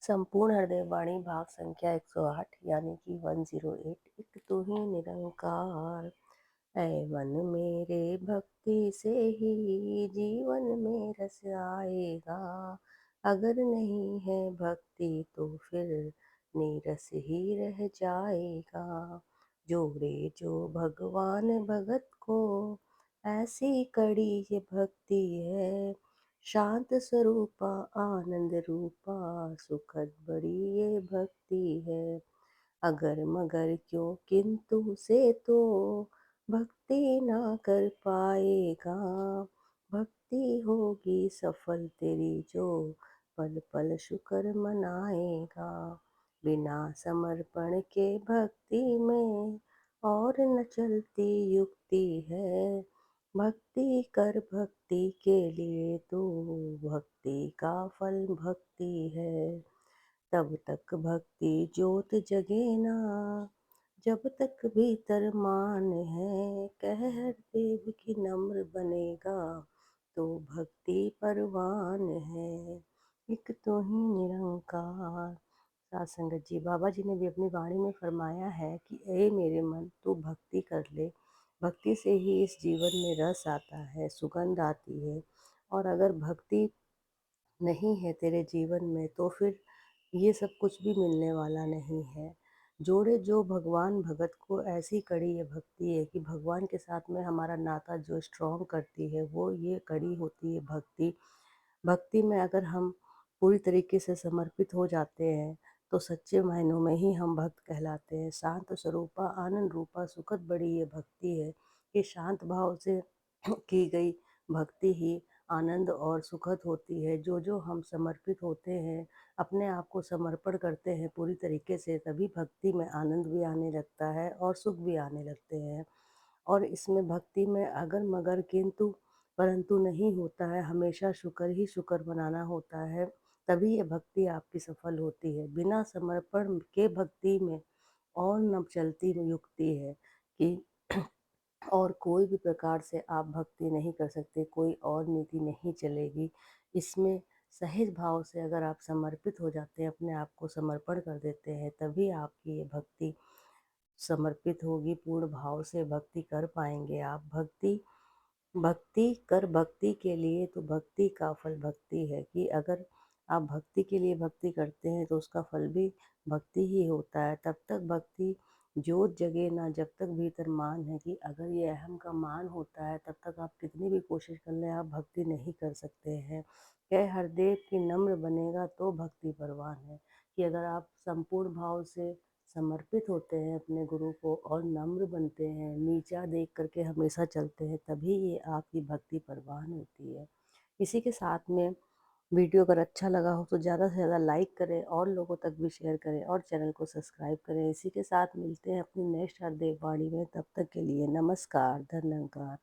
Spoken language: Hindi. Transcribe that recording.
संपूर्ण हृदय वाणी भाग संख्या 108 यानी कि 108। एक तू ही निरंकार है मन मेरे, भक्ति से ही जीवन में रस आएगा। अगर नहीं है भक्ति तो फिर नीरस ही रह जाएगा। जोड़े जो भगवान भगत को, ऐसी कड़ी ये भक्ति है। शांत स्वरूपा आनंद रूपा, सुखद बड़ी ये भक्ति है। अगर मगर क्यों किंतु से तो भक्ति ना कर पाएगा। भक्ति होगी सफल तेरी जो पल पल शुक्र मनाएगा। बिना समर्पण के भक्ति में और न चलती युक्ति है। भक्ति कर भक्ति के लिए तो भक्ति का फल भक्ति है। तब तक भक्ति ज्योत जगे ना, जब तक भीतर मान है। कह हर देव की नम्र बनेगा, तो भक्ति परवान है। एक तो ही निरंकार। साथ संगत जी, बाबा जी ने भी अपनी वाणी में फरमाया है कि ए मेरे मन, तू भक्ति कर ले। भक्ति से ही इस जीवन में रस आता है, सुगंध आती है। और अगर भक्ति नहीं है तेरे जीवन में तो फिर ये सब कुछ भी मिलने वाला नहीं है। जोड़े जो भगवान भगत को, ऐसी कड़ी ये भक्ति है कि भगवान के साथ में हमारा नाता जो स्ट्रॉन्ग करती है वो ये कड़ी होती है भक्ति। भक्ति में अगर हम पूरी तरीके से समर्पित हो जाते हैं तो सच्चे मायनों में ही हम भक्त कहलाते हैं। शांत स्वरूपा आनंद रूपा, सुखद बड़ी ये भक्ति है कि शांत भाव से की गई भक्ति ही आनंद और सुखद होती है। जो जो हम समर्पित होते हैं, अपने आप को समर्पण करते हैं पूरी तरीके से, तभी भक्ति में आनंद भी आने लगता है और सुख भी आने लगते हैं। और इसमें भक्ति में अगर मगर किंतु परंतु नहीं होता है, हमेशा शुक्र ही शुक्र मनाना होता है। तभी ये भक्ति आपकी सफल होती है। बिना समर्पण के भक्ति में और न चलती युक्ति है कि और कोई भी प्रकार से आप भक्ति नहीं कर सकते, कोई और नीति नहीं चलेगी इसमें। सहज भाव से अगर आप समर्पित हो जाते हैं, अपने आप को समर्पण कर देते हैं, तभी आपकी ये भक्ति समर्पित होगी। पूर्ण भाव से भक्ति कर पाएंगे आप। भक्ति भक्ति कर भक्ति के लिए तो भक्ति का फल भक्ति है कि अगर आप भक्ति के लिए भक्ति करते हैं तो उसका फल भी भक्ति ही होता है। तब तक भक्ति जोत जगे ना, जब तक भीतर मान है कि अगर ये अहम का मान होता है तब तक आप कितनी भी कोशिश कर लें, आप भक्ति नहीं कर सकते हैं। कह हरदेव की नम्र बनेगा तो भक्ति परवान है कि अगर आप संपूर्ण भाव से समर्पित होते हैं अपने गुरु को और नम्र बनते हैं, नीचा देख करके हमेशा चलते हैं, तभी ये आपकी भक्ति परवान होती है। इसी के साथ में वीडियो अगर अच्छा लगा हो तो ज़्यादा से ज़्यादा लाइक करें और लोगों तक भी शेयर करें और चैनल को सब्सक्राइब करें। इसी के साथ मिलते हैं अपनी नेक्स्ट हरदेव वाणी में। तब तक के लिए नमस्कार, धन्यवाद।